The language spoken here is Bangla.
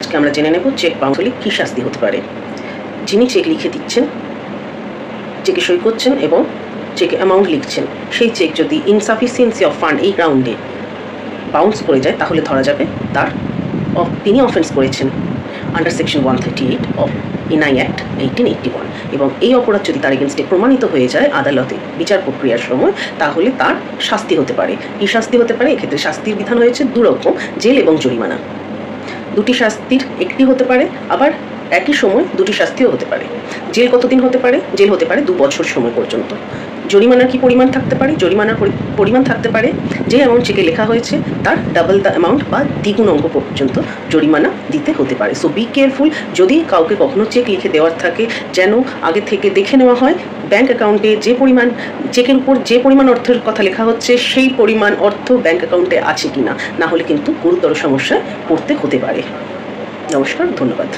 আজকে আমরা জেনে নেব চেক বাউন্স হলে কী শাস্তি হতে পারে। যিনি চেক লিখে দিচ্ছেন, চেকে সই করছেন এবং চেকে অ্যামাউন্ট লিখছেন, সেই চেক যদি ইনসাফিসিয়েন্সি অফ ফান্ড এই গ্রাউন্ডে বাউন্স করে যায় তাহলে ধরা যাবে তিনি অফেন্স করেছেন under section 138 of NI act 1881 এবং এই অপরাধ যদি তার এগেনস্টে প্রমাণিত হয়ে যায় আদালতে বিচার প্রক্রিয়ার সময়, তাহলে তার শাস্তি হতে পারে। কী শাস্তি হতে পারে? এক্ষেত্রে শাস্তির বিধান হয়েছে দুরকম, জেল এবং জরিমানা। দুটি শাস্তির একটি হতে পারে, আবার একই সময় দুটি শাস্তিও হতে পারে। জেল কতদিন হতে পারে? জেল হতে পারে 2 বছর সময় পর্যন্ত। জরিমানার কি পরিমাণ থাকতে পারে? জরিমানার পরিমাণ থাকতে পারে যে অ্যামাউন্ট চেকে লেখা হয়েছে তার ডাবল দ্য অ্যামাউন্ট বা দ্বিগুণ অঙ্ক পর্যন্ত জরিমানা দিতে হতে পারে। সো বি কেয়ারফুল, যদি কাউকে কখনো চেক লিখে দেওয়ার থাকে যেন আগে থেকে দেখে নেওয়া হয় ব্যাঙ্ক অ্যাকাউন্টে যে পরিমাণ, চেকের উপর যে পরিমাণ অর্থের কথা লেখা হচ্ছে সেই পরিমাণ অর্থ ব্যাঙ্ক অ্যাকাউন্টে আছে কিনা, না হলে কিন্তু গুরুতর সমস্যায় পড়তে হতে পারে। নমস্কার, ধন্যবাদ।